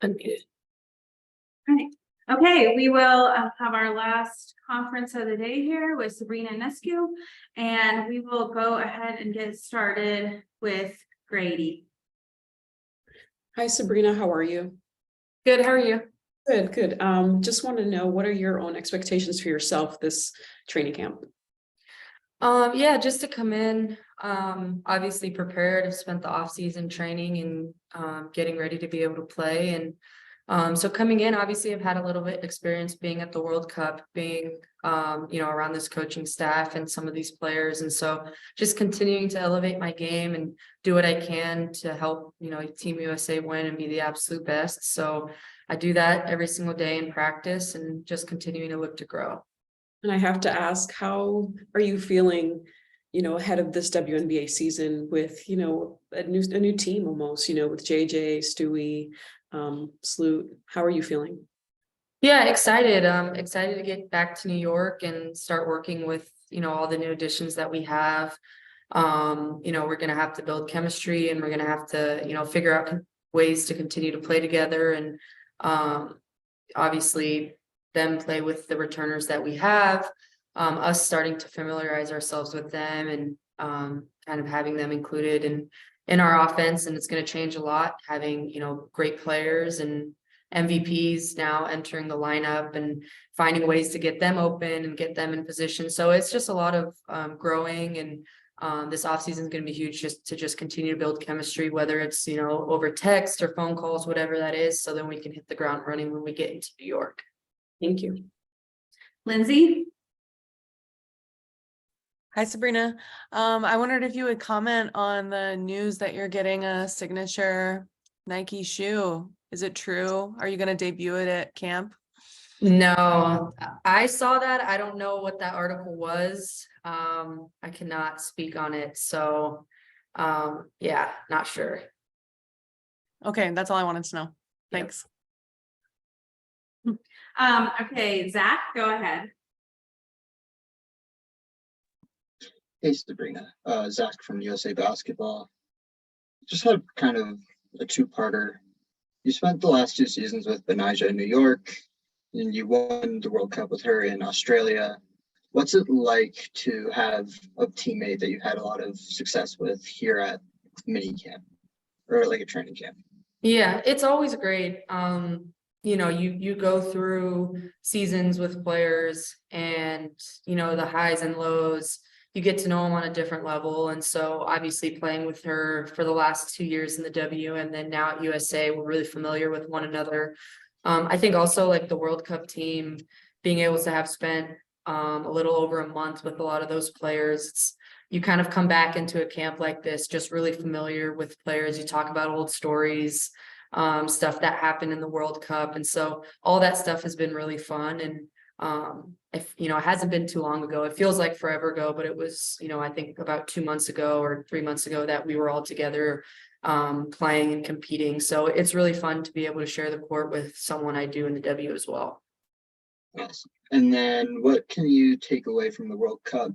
Unmuted. Right. Okay, we will have our last conference of the day here with Sabrina Ionescu, and we will go ahead and get started with Grady. Hi, Sabrina. How are you? Good. How are you? Good, good. Just want to know, what are your own expectations for yourself this training camp? Yeah, just to come in, obviously prepared. I've spent the off season training and getting ready to be able to play. And so coming in, obviously I've had a little bit experience being at the World Cup, being around this coaching staff and some of these players. And so just continuing to elevate my game and do what I can to help, Team USA win and be the absolute best. So I do that every single day in practice and just continuing to look to grow. And I have to ask, how are you feeling, ahead of this WNBA season with, a new team almost, with JJ, Stewie, Sloot? How are you feeling? Yeah, excited. Excited to get back to New York and start working with, all the new additions that we have. We're going to have to build chemistry, and we're going to have to, figure out ways to continue to play together, and obviously them play with the returners that we have, us starting to familiarize ourselves with them, and kind of having them included in our offense. And it's going to change a lot, having, great players and MVPs now entering the lineup and finding ways to get them open and get them in position. So it's just a lot of growing, and this offseason is going to be huge, just to continue to build chemistry, whether it's, over text or phone calls, whatever that is, so then we can hit the ground running when we get into New York. Thank you. Lindsay? Hi, Sabrina. I wondered if you would comment on the news that you're getting a signature Nike shoe. Is it true? Are you going to debut it at camp? No, I saw that. I don't know what that article was. I cannot speak on it. So, yeah, not sure. Okay, that's all I wanted to know. Thanks. Okay, Zach, go ahead. Hey, Sabrina. Zach from USA Basketball. Just had kind of a two-parter. You spent the last 2 seasons with Benija in New York, and you won the World Cup with her in Australia. What's it like to have a teammate that you had a lot of success with here at minicamp, or like a training camp? Yeah, it's always great. You go through seasons with players, and, the highs and lows, you get to know them on a different level. And so obviously playing with her for the last 2 years in the W, and then now at USA, we're really familiar with one another. I think also, like, the World Cup team, being able to have spent a little over a month with a lot of those players, you kind of come back into a camp like this just really familiar with players. You talk about old stories, stuff that happened in the World Cup. And so all that stuff has been really fun. And if it hasn't been too long ago, it feels like forever ago, but it was, I think about 2 months ago or 3 months ago that we were all together playing and competing. So it's really fun to be able to share the court with someone I do in the W as well. Awesome. And then what can you take away from the World Cup,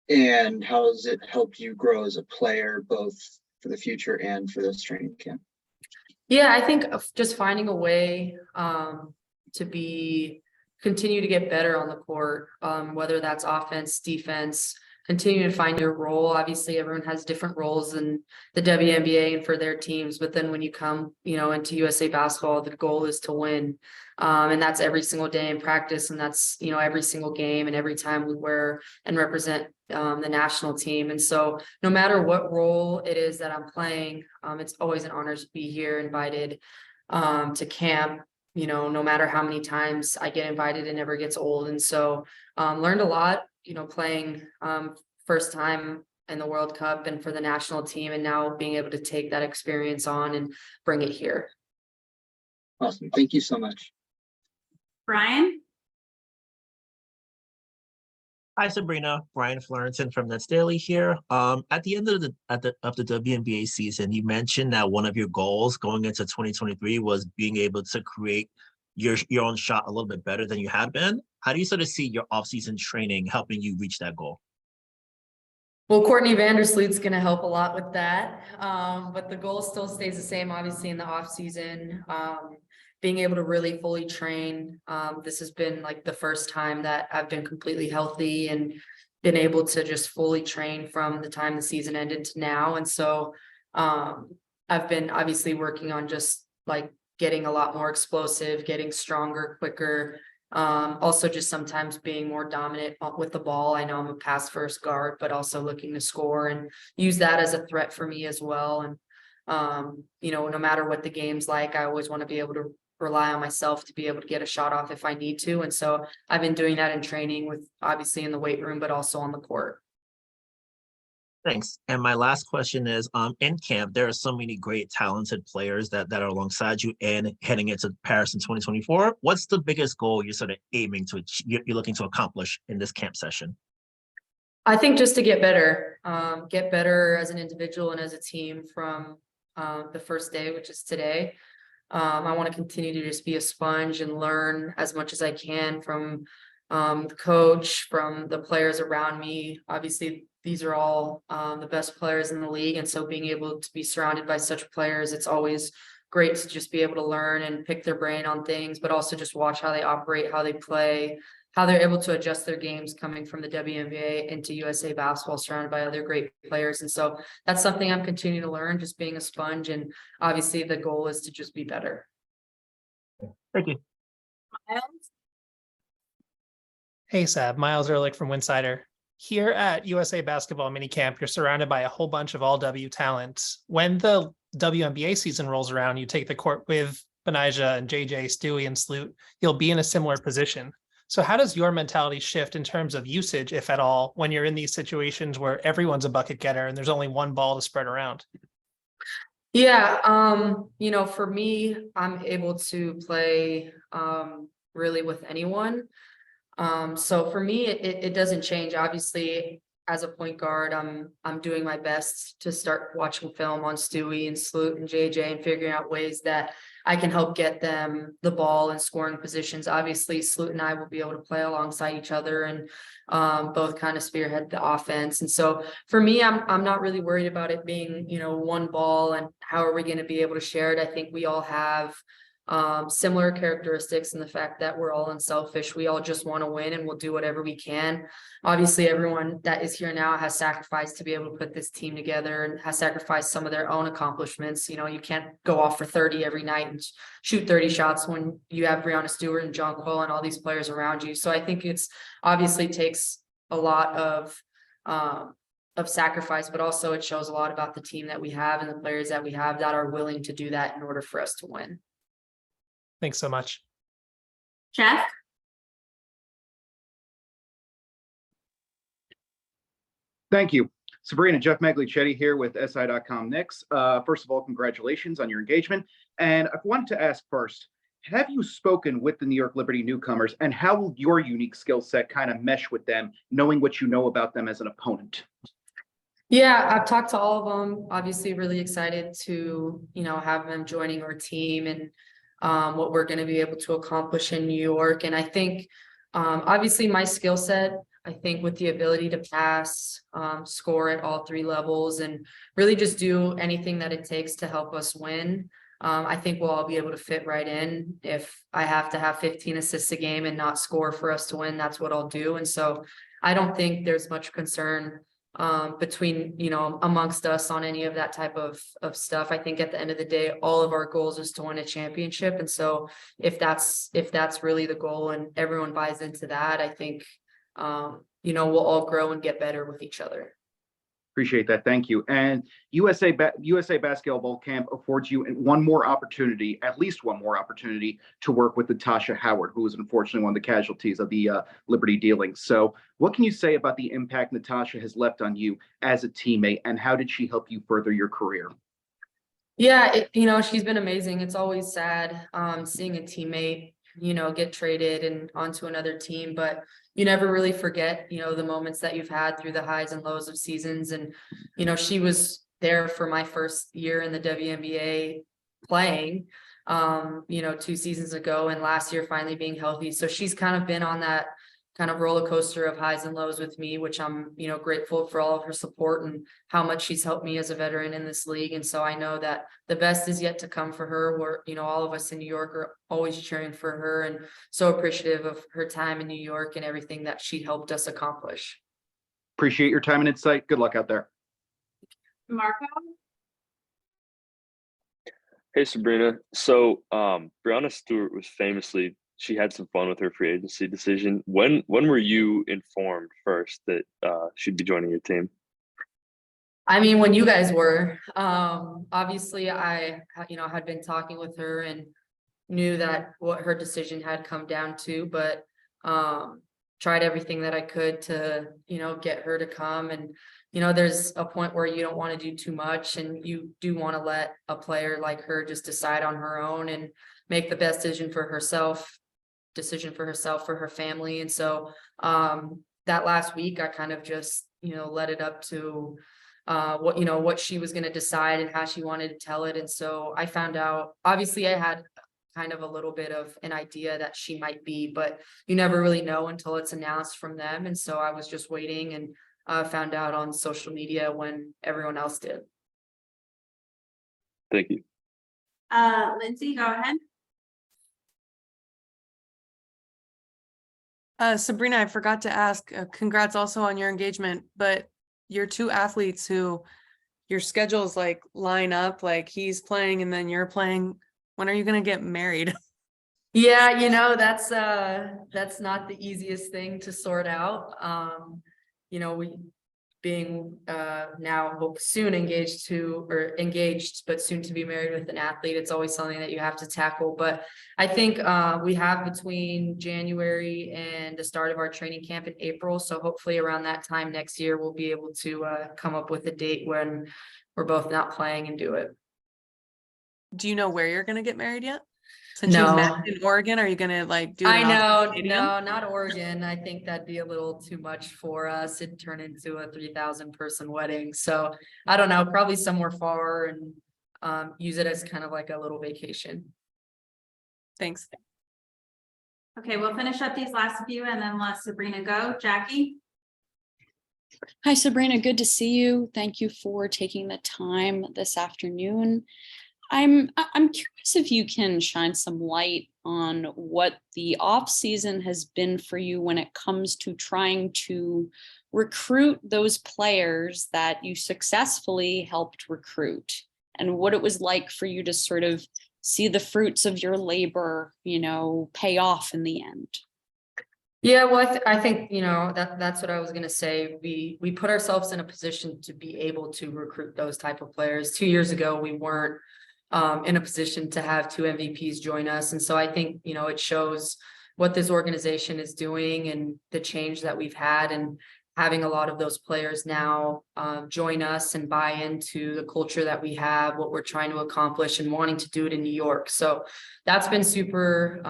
and how has it helped you grow as a player, both for the future and for this training camp? Yeah, I think just finding a way to continue to get better on the court, whether that's offense, defense, continue to find your role. Obviously, everyone has different roles in the WNBA and for their teams, but then when you come, into USA Basketball, the goal is to win. And that's every single day in practice, and that's, every single game and every time we wear and represent the national team. And so no matter what role it is that I'm playing, it's always an honor to be here, invited to camp. No matter how many times I get invited, it never gets old. And so learned a lot, playing first time in the World Cup and for the national team, and now being able to take that experience on and bring it here. Awesome. Thank you so much. Brian? Hi, Sabrina. Brian Florenson from Nets Daily here. At the end of the WNBA season, you mentioned that one of your goals going into 2023 was being able to create your own shot a little bit better than you had been. How do you sort of see your off-season training helping you reach that goal? Well, Courtney Vandersloot's going to help a lot with that. But the goal still stays the same, obviously, in the off season. being able to really fully train. This has been like the first time that I've been completely healthy and been able to just fully train from the time the season ended to now. And so I've been obviously working on just like getting a lot more explosive, getting stronger, quicker. Also just sometimes being more dominant with the ball. I know I'm a pass first guard, but also looking to score and use that as a threat for me as well. And no matter what the game's like, I always want to be able to rely on myself to be able to get a shot off if I need to. And so I've been doing that in training, with obviously in the weight room, but also on the court. Thanks. And my last question is, in camp, there are so many great talented players that are alongside you and heading into Paris in 2024. What's the biggest goal you're sort of aiming to achieve, you're looking to accomplish in this camp session? I think just to get better as an individual and as a team from the first day, which is today. I want to continue to just be a sponge and learn as much as I can from the coach, from the players around me. Obviously, these are all the best players in the league. And so being able to be surrounded by such players, it's always great to just be able to learn and pick their brain on things, but also just watch how they operate, how they play, how they're able to adjust their games coming from the WNBA into USA basketball, surrounded by other great players. And so that's something I'm continuing to learn, just being a sponge. And obviously the goal is to just be better. Thank you. Hey, Sab, Miles Ehrlich from Winsider. Here at USA Basketball Minicamp, you're surrounded by a whole bunch of all-W talent. When the WNBA season rolls around, you take the court with Benijah and JJ, Stewie, and Sloot. You'll be in a similar position. So how does your mentality shift in terms of usage, if at all, when you're in these situations where everyone's a bucket getter and there's only one ball to spread around? Yeah, for me, I'm able to play really with anyone. So for me, it doesn't change. Obviously, as a point guard, I'm doing my best to start watching film on Stewie and Sloot and JJ and figuring out ways that I can help get them the ball in scoring positions. Obviously, Sloot and I will be able to play alongside each other and both kind of spearhead the offense. And so for me, I'm not really worried about it being, one ball and how are we going to be able to share it. I think we all have similar characteristics in the fact that we're all unselfish. We all just want to win and we'll do whatever we can. Obviously, everyone that is here now has sacrificed to be able to put this team together and has sacrificed some of their own accomplishments. You can't go off for 30 every night and shoot 30 shots when you have Breonna Stewart and John Quill and all these players around you. So I think it's obviously takes a lot of sacrifice, but also it shows a lot about the team that we have and the players that we have that are willing to do that in order for us to win. Thanks so much. Jeff? Thank you. Sabrina, Jeff Maglicetti here with SI.com Knicks. First of all, congratulations on your engagement. And I wanted to ask first, have you spoken with the New York Liberty newcomers, and how will your unique skill set kind of mesh with them, knowing what you know about them as an opponent? Yeah, I've talked to all of them. Obviously, really excited to, have them joining our team and what we're going to be able to accomplish in New York. And I think, obviously, my skill set, I think with the ability to pass, score at all three levels, and really just do anything that it takes to help us win. I think we'll all be able to fit right in. If I have to have 15 assists a game and not score for us to win, that's what I'll do. And so I don't think there's much concern between, amongst us on any of that type of stuff. I think at the end of the day, all of our goals is to win a championship. And so if that's really the goal and everyone buys into that, I think, we'll all grow and get better with each other. Appreciate that. Thank you. And USA Basketball Camp affords you one more opportunity, at least one more opportunity, to work with Natasha Howard, who is unfortunately one of the casualties of the Liberty dealings. So what can you say about the impact Natasha has left on you as a teammate, and how did she help you further your career? Yeah, she's been amazing. It's always sad seeing a teammate, get traded and onto another team, but you never really forget, the moments that you've had through the highs and lows of seasons. And, she was there for my first year in the WNBA playing, 2 seasons ago, and last year finally being healthy. So she's kind of been on that kind of roller coaster of highs and lows with me, which I'm, grateful for all of her support and how much she's helped me as a veteran in this league. And so I know that the best is yet to come for her. We're, all of us in New York are always cheering for her and so appreciative of her time in New York and everything that she helped us accomplish. Appreciate your time and insight. Good luck out there. Marco? Hey Sabrina. So Brianna Stewart was famously, she had some fun with her free agency decision. When were you informed first that she'd be joining your team? I mean, when you guys were, obviously I, had been talking with her and knew that what her decision had come down to, but tried everything that I could to, get her to come. And, there's a point where you don't want to do too much and you do want to let a player like her just decide on her own and make the best decision for herself, for her family. And so that last week, I kind of just, let it up to what she was going to decide and how she wanted to tell it. And so I found out, obviously I had kind of a little bit of an idea that she might be, but you never really know until it's announced from them. And so I was just waiting and found out on social media when everyone else did. Thank you. Lindsay, go ahead. Sabrina, I forgot to ask, congrats also on your engagement, but your two athletes who your schedules like line up, like he's playing and then you're playing. When are you going to get married? Yeah, that's not the easiest thing to sort out. We being now hope soon engaged but soon to be married with an athlete, it's always something that you have to tackle. But I think we have between January and the start of our training camp in April, so hopefully around that time next year we'll be able to come up with a date when we're both not playing and do it. Do you know where you're going to get married yet? Since No. you met in Oregon, are you going to like do it? I in Austin know, Stadium? no, not Oregon. I think that'd be a little too much for us. It'd turn into a 3,000 person wedding. So I don't know, probably somewhere far and use it as kind of like a little vacation. Thanks. Okay, we'll finish up these last few and then let Sabrina go. Jackie? Hi, Sabrina. Good to see you. Thank you for taking the time this afternoon. I'm curious if you can shine some light on what the off season has been for you when it comes to trying to recruit those players that you successfully helped recruit, and what it was like for you to sort of see the fruits of your labor, pay off in the end. Yeah, well, I think, that's what I was going to say. We put ourselves in a position to be able to recruit those type of players. 2 years ago, we weren't in a position to have two MVPs join us. And so I think, it shows what this organization is doing and the change that we've had, and having a lot of those players now join us and buy into the culture that we have, what we're trying to accomplish, and wanting to do it in New York. So that's been super,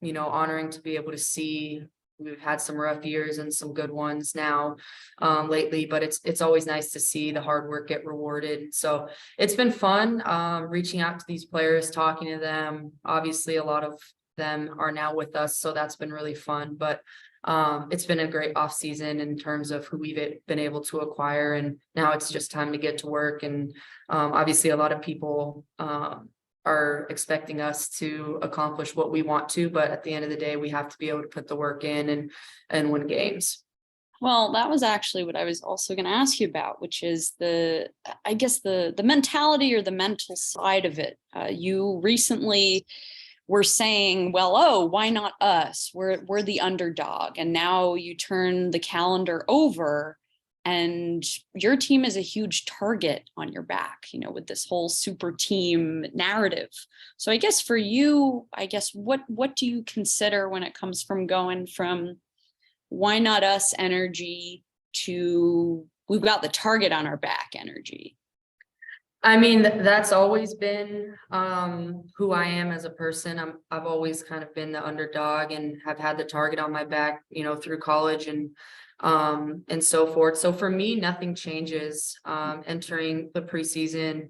honoring to be able to see. We've had some rough years and some good ones now lately, but it's always nice to see the hard work get rewarded. So it's been fun reaching out to these players, talking to them. Obviously, a lot of them are now with us, so that's been really fun. But it's been a great off season in terms of who we've been able to acquire, and now it's just time to get to work. And obviously, a lot of people are expecting us to accomplish what we want to, but at the end of the day, we have to be able to put the work in and win games. Well, that was actually what I was also going to ask you about, which is the mentality or the mental side of it. You recently were saying, well, oh, why not us? We're the underdog. And now you turn the calendar over and your team is a huge target on your back, with this whole super team narrative. So I guess for you, what do you consider when it comes from going from why not us energy to we've got the target on our back energy? I mean, that's always been who I am as a person. I've always kind of been the underdog and have had the target on my back, through college and so forth. So for me, nothing changes entering the preseason.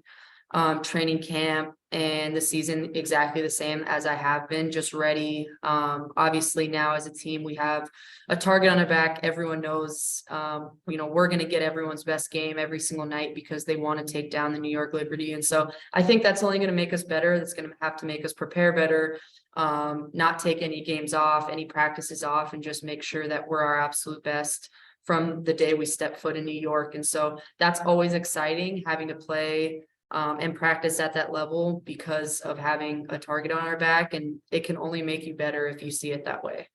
training camp and the season exactly the same as I have been, just ready. Obviously now as a team, we have a target on our back. Everyone knows, we're going to get everyone's best game every single night because they want to take down the New York Liberty. And so I think that's only going to make us better. That's going to have to make us prepare better, not take any games off, any practices off, and just make sure that we're our absolute best from the day we step foot in New York. And so that's always exciting, having to play and practice at that level because of having a target on our back, and it can only make you better if you see it that way.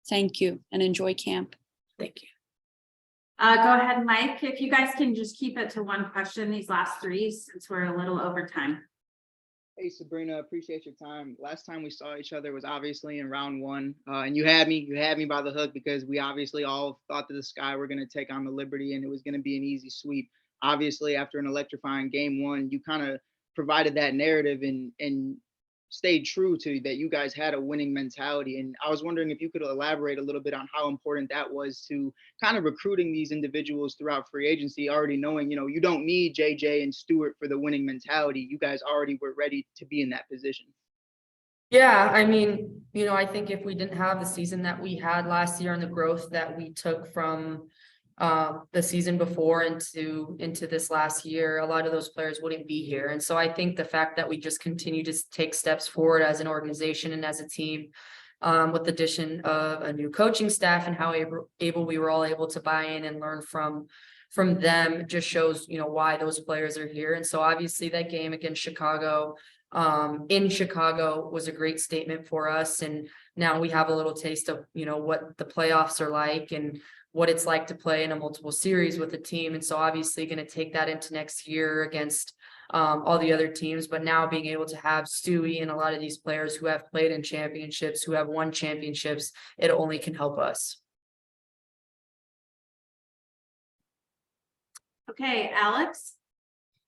Thank you and enjoy camp. Thank you. Go ahead, Mike. If you guys can just keep it to one question, these last three, since we're a little over time. Hey Sabrina, appreciate your time. Last time we saw each other was obviously in round one, and you had me by the hook because we obviously all thought that the Sky were going to take on the Liberty and it was going to be an easy sweep. Obviously, after an electrifying game one, you kind of provided that narrative and stayed true to that. You guys had a winning mentality, and I was wondering if you could elaborate a little bit on how important that was to kind of recruiting these individuals throughout free agency, already knowing, you don't need JJ and Stewart for the winning mentality. You guys already were ready to be in that position. Yeah, I mean, I think if we didn't have the season that we had last year and the growth that we took from the season before into this last year, a lot of those players wouldn't be here. And so I think the fact that we just continue to take steps forward as an organization and as a team, with the addition of a new coaching staff and how able we were all able to buy in and learn from them, just shows why those players are here. And so obviously that game against Chicago, in Chicago, was a great statement for us, and now we have a little taste of what the playoffs are like and what it's like to play in a multiple series with a team. And so obviously going to take that into next year against all the other teams, but now being able to have Stewie and a lot of these players who have played in championships, who have won championships, it only can help us. Okay, Alex.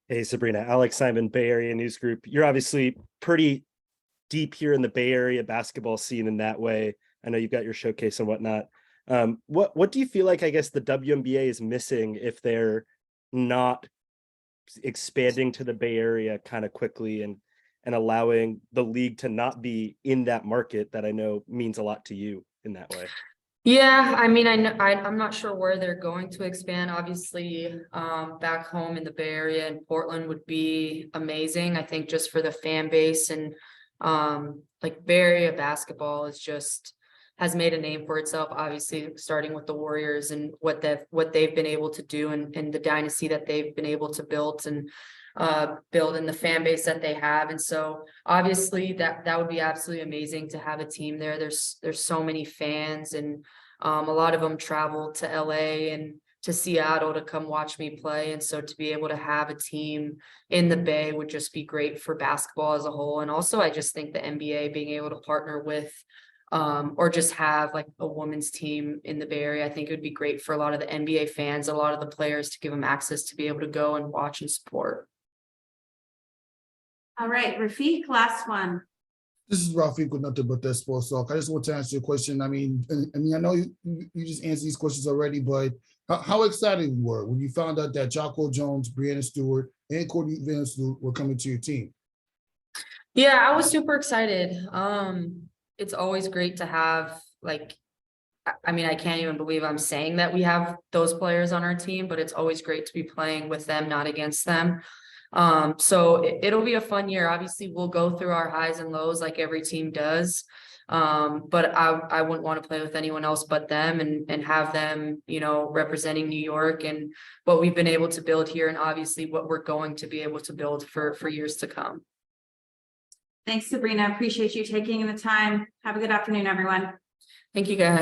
Hey, Sabrina, Alex Simon, Bay Area News Group. You're obviously pretty deep here in the Bay Area basketball scene in that way. I know you've got your showcase and whatnot. What do you feel like, I guess, the WNBA is missing if they're not expanding to the Bay Area kind of quickly and allowing the league to not be in that market that I know means a lot to you in that way? Yeah, I mean, I'm not sure where they're going to expand. Obviously, back home in the Bay Area and Portland would be amazing. I think just for the fan base, and like Bay Area basketball has made a name for itself, obviously starting with the Warriors and what they've been able to do and the dynasty that they've been able to build and the fan base that they have. And so obviously that would be absolutely amazing to have a team there. There's so many fans, and a lot of them travel to LA and to Seattle to come watch me play. And so to be able to have a team in the Bay would just be great for basketball as a whole. And also I just think the NBA being able to partner with or just have like a women's team in the Bay Area, I think it would be great for a lot of the NBA fans, a lot of the players, to give them access to be able to go and watch and support. All right, Rafiq, last one. This is Rafiq with Nothing But That Sports Talk. I just want to answer your question. I mean, I know you just answered these questions already, but how excited you were when you found out that Jocko Jones, Breanna Stewart, and Courtney Vanderloop were coming to your team? Yeah, I was super excited. It's always great to have, like, I mean, I can't even believe I'm saying that we have those players on our team, but it's always great to be playing with them, not against them. So it'll be a fun year. Obviously, we'll go through our highs and lows like every team does. But I wouldn't want to play with anyone else but them and have them, representing New York and what we've been able to build here, and obviously what we're going to be able to build for years to come. Thanks, Sabrina. Appreciate you taking the time. Have a good afternoon, everyone. Thank you, guys.